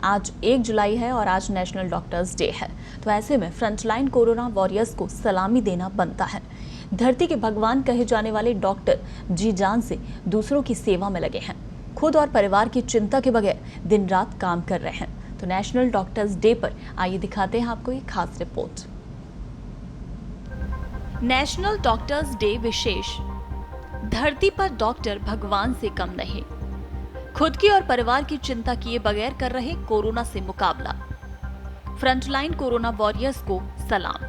आज 1 जुलाई है और आज नेशनल डॉक्टर्स डे है। तो ऐसे में फ्रंटलाइन कोरोना वॉरियर्स को सलामी देना बनता है। धरती के भगवान कहे जाने वाले डॉक्टर जी जान से दूसरों की सेवा में लगे हैं। खुद और परिवार की चिंता के बगैर दिन रात काम कर रहे हैं। तो नेशनल डॉक्टर्स डे पर आइए दिखाते हैं आपको एक खास रिपोर्ट। नेशनल डॉक्टर्स डे विशेष। धरती पर डॉक्टर भगवान से कम नहीं, खुद की और परिवार की चिंता किए बगैर कर रहे कोरोना से मुकाबला। फ्रंटलाइन कोरोना वॉरियर्स को सलाम।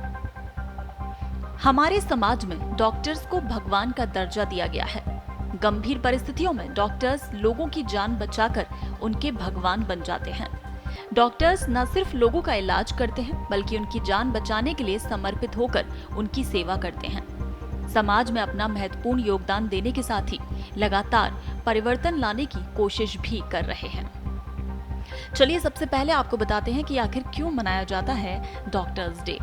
हमारे समाज में डॉक्टर्स को भगवान का दर्जा दिया गया है। गंभीर परिस्थितियों में डॉक्टर्स लोगों की जान बचाकर उनके भगवान बन जाते हैं। डॉक्टर्स न सिर्फ लोगों का इलाज करते हैं बल्कि उनकी जान बचाने के लिए समर्पित होकर उनकी सेवा करते हैं। समाज में अपना महत्वपूर्ण योगदान देने के साथ ही लगातार परिवर्तन लाने की कोशिश भी कर रहे हैं। चलिए सबसे पहले आपको बताते हैं कि आखिर क्यों मनाया जाता है डॉक्टर्स डे।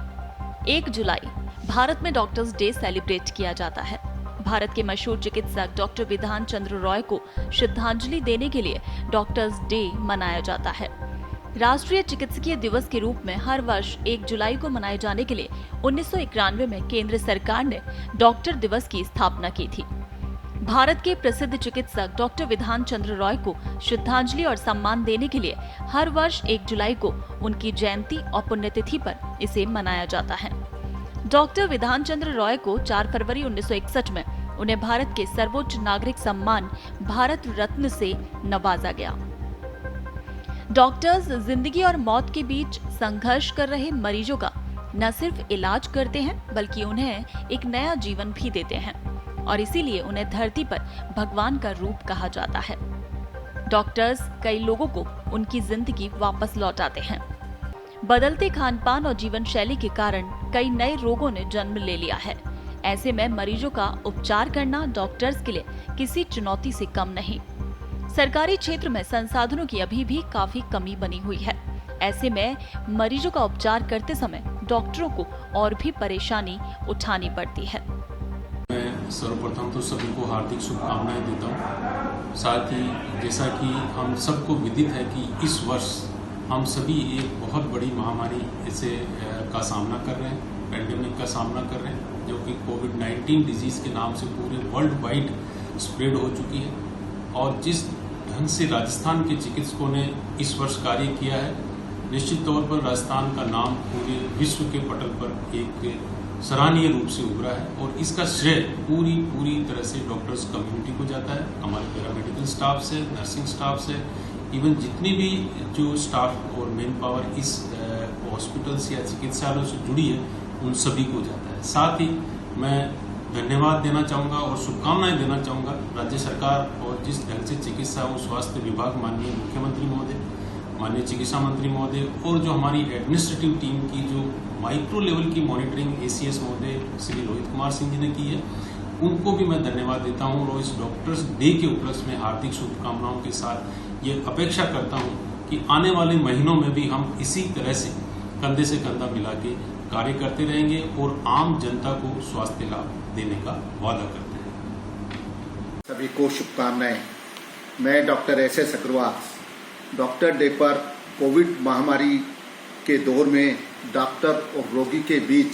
1 जुलाई भारत में डॉक्टर्स डे सेलिब्रेट किया जाता है। भारत के मशहूर चिकित्सक डॉक्टर विधान चंद्र रॉय को श्रद्धांजलि देने के लिए डॉक्टर्स डे मनाया जाता है। राष्ट्रीय चिकित्सकीय दिवस के रूप में हर वर्ष 1 जुलाई को मनाए जाने के लिए 1991 में केंद्र सरकार ने डॉक्टर दिवस की स्थापना की थी। भारत के प्रसिद्ध चिकित्सक डॉक्टर विधान चंद्र रॉय को श्रद्धांजलि और सम्मान देने के लिए हर वर्ष 1 जुलाई को उनकी जयंती और पुण्यतिथि पर इसे मनाया जाता है। डॉक्टर विधान चंद्र रॉय को 4 फरवरी 1961 में उन्हें भारत के सर्वोच्च नागरिक सम्मान भारत रत्न से नवाजा गया। डॉक्टर्स जिंदगी और मौत के बीच संघर्ष कर रहे मरीजों का न सिर्फ इलाज करते हैं बल्कि उन्हें एक नया जीवन भी देते हैं और इसीलिए उन्हें धरती पर भगवान का रूप कहा जाता है। डॉक्टर्स कई लोगों को उनकी जिंदगी वापस लौटाते हैं। बदलते खान-पान और जीवन शैली के कारण कई नए रोगों ने जन्म ले लिया है। ऐसे में मरीजों का उपचार करना डॉक्टर्स के लिए किसी चुनौती से कम नहीं। सरकारी क्षेत्र में संसाधनों की अभी भी काफी कमी बनी हुई है। ऐसे में मरीजों का उपचार करते समय डॉक्टरों को और भी परेशानी उठानी पड़ती है। मैं सर्वप्रथम तो सभी को हार्दिक शुभकामनाएं देता हूं। साथ ही जैसा कि हम सबको विदित है कि इस वर्ष हम सभी एक बहुत बड़ी महामारी से का सामना कर रहे हैं, पेंडेमिक का सामना कर रहे हैं, जो कि कोविड-19 डिजीज के नाम से पूरे वर्ल्ड वाइड स्प्रेड हो चुकी है। और जिस ढंग से राजस्थान के चिकित्सकों ने इस वर्ष कार्य किया है, निश्चित तौर पर राजस्थान का नाम पूरे विश्व के पटल पर एक सराहनीय रूप से उभरा है और इसका श्रेय पूरी तरह से डॉक्टर्स कम्युनिटी को जाता है। हमारे पैरामेडिकल स्टाफ से, नर्सिंग स्टाफ से, इवन जितनी भी जो स्टाफ और मैन पावर इस हॉस्पिटल्स या चिकित्सालयों से जुड़ी है उन सभी को जाता है। साथ ही मैं धन्यवाद देना चाहूँगा और शुभकामनाएं देना चाहूँगा राज्य सरकार और जिस ढंग से चिकित्सा और स्वास्थ्य विभाग, माननीय मुख्यमंत्री महोदय, माननीय चिकित्सा मंत्री महोदय और जो हमारी एडमिनिस्ट्रेटिव टीम की जो माइक्रो लेवल की मॉनिटरिंग ACS महोदय श्री रोहित कुमार सिंह जी ने की है, उनको भी मैं धन्यवाद देता हूँ। और इस डॉक्टर्स डे के उपलक्ष्य में हार्दिक शुभकामनाओं के साथ ये अपेक्षा करता हूँ कि आने वाले महीनों में भी हम इसी तरह से कंधे से कंधा मिला के कार्य करते रहेंगे और आम जनता को स्वास्थ्य लाभ देने का वादा करते हैं। सभी को शुभकामनाएं। मैं doctor SS Agarwal doctor day पर कोविड महामारी के दौर में डॉक्टर और रोगी के बीच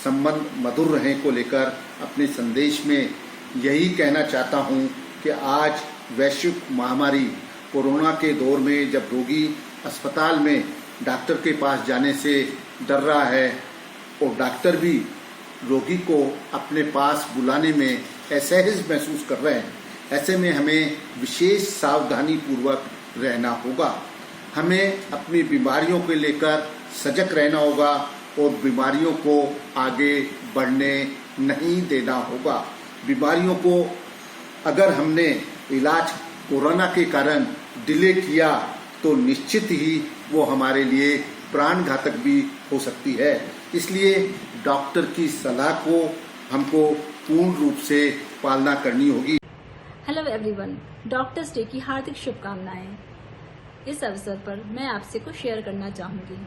संबंध मधुर रहने को लेकर अपने संदेश में यही कहना चाहता हूं कि आज वैश्विक महामारी कोरोना के दौर में जब रोगी अस्पताल में डॉक्टर के पास जाने से डर रहा है और डॉक्टर भी रोगी को अपने पास बुलाने में असहज महसूस कर रहे हैं, ऐसे में हमें विशेष सावधानी पूर्वक रहना होगा। हमें अपनी बीमारियों को लेकर सजग रहना होगा और बीमारियों को आगे बढ़ने नहीं देना होगा। बीमारियों को अगर हमने इलाज कोरोना के कारण डिले किया तो निश्चित ही वो हमारे लिए प्राण घातक भी हो सकती है। इसलिए डॉक्टर की सलाह को हमको पूर्ण रूप से पालना करनी होगी। हेलो एवरीवन, डॉक्टर्स डे की हार्दिक शुभकामनाएं। इस अवसर पर मैं आपसे कुछ शेयर करना चाहूँगी।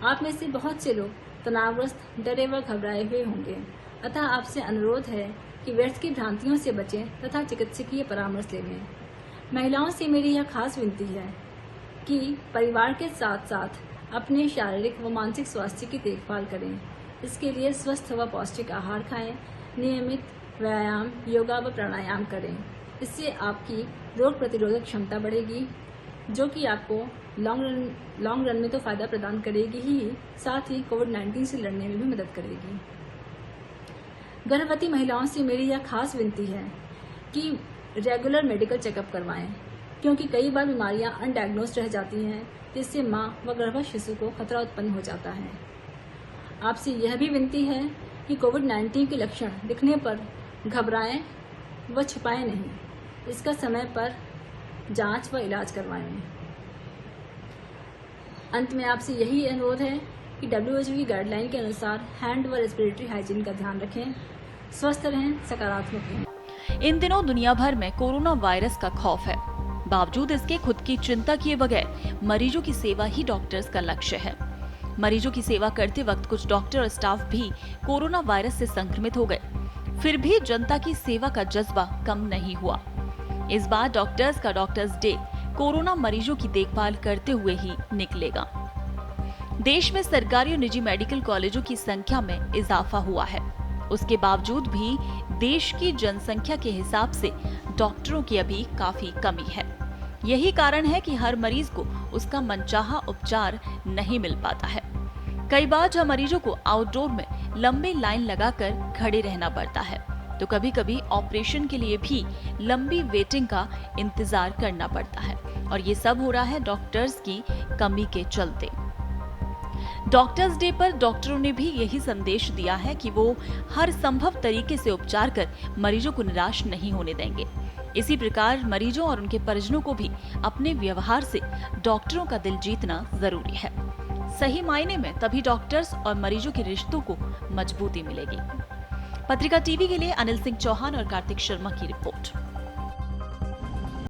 आप में से बहुत से लोग तनावग्रस्त, डरे व घबराए हुए होंगे, अतः आपसे अनुरोध है कि व्यर्थ की भ्रांतियों से बचें तथा चिकित्सकीय परामर्श लें। महिलाओं से मेरी यह खास विनती है कि परिवार के साथ साथ अपने शारीरिक व मानसिक स्वास्थ्य की देखभाल करें। इसके लिए स्वस्थ व पौष्टिक आहार खाएं, नियमित व्यायाम, योगा व प्राणायाम करें। इससे आपकी रोग प्रतिरोधक क्षमता बढ़ेगी, जो कि आपको लॉन्ग रन में तो फायदा प्रदान करेगी ही, साथ ही कोविड-19 से लड़ने में भी मदद करेगी। गर्भवती महिलाओं से मेरी यह खास विनती है कि रेगुलर मेडिकल चेकअप करवाएं, क्योंकि कई बार बीमारियां अनडायग्नोस्ड रह जाती हैं, जिससे मां व गर्भस्थ शिशु को खतरा उत्पन्न हो जाता है। आपसे यह भी विनती है कि कोविड-19 के लक्षण दिखने पर घबराएं व छिपाएं नहीं, इसका समय पर जांच व इलाज करवाएं। अंत में आपसे यही अनुरोध है कि WHO की गाइडलाइन के अनुसार हैंड व रेस्पिरेटरी हाइजीन का ध्यान रखें, स्वस्थ रहें, सकारात्मक रहें। इन दिनों दुनिया भर में कोरोना वायरस का खौफ है। बावजूद इसके खुद की चिंता किए बगैर मरीजों की सेवा ही डॉक्टर्स का लक्ष्य है। मरीजों की सेवा करते वक्त कुछ डॉक्टर और स्टाफ भी कोरोना वायरस से संक्रमित हो गए, फिर भी जनता की सेवा का जज्बा कम नहीं हुआ। इस बार डॉक्टर्स का डॉक्टर्स डे कोरोना मरीजों की देखभाल करते हुए ही निकलेगा। देश में सरकारी और निजी मेडिकल कॉलेजों की संख्या में इजाफा हुआ है, उसके बावजूद भी देश की जनसंख्या के हिसाब से डॉक्टरों की अभी काफी कमी है। यही कारण है कि हर मरीज को उसका मनचाहा उपचार नहीं मिल पाता है। कई बार जब मरीजों को आउटडोर में लंबी लाइन लगाकर खड़े रहना पड़ता है, तो कभी कभी ऑपरेशन के लिए भी लंबी वेटिंग का इंतजार करना पड़ता है, और ये सब हो रहा है डॉक्टर्स की कमी के चलते। डॉक्टर्स डे पर डॉक्टरों ने भी यही संदेश दिया है कि वो हर संभव तरीके से उपचार कर मरीजों को निराश नहीं होने देंगे। इसी प्रकार मरीजों और उनके परिजनों को भी अपने व्यवहार से डॉक्टरों का दिल जीतना जरूरी है। सही मायने में तभी डॉक्टर्स और मरीजों के रिश्तों को मजबूती मिलेगी। पत्रिका टीवी के लिए अनिल सिंह चौहान और कार्तिक शर्मा की रिपोर्ट।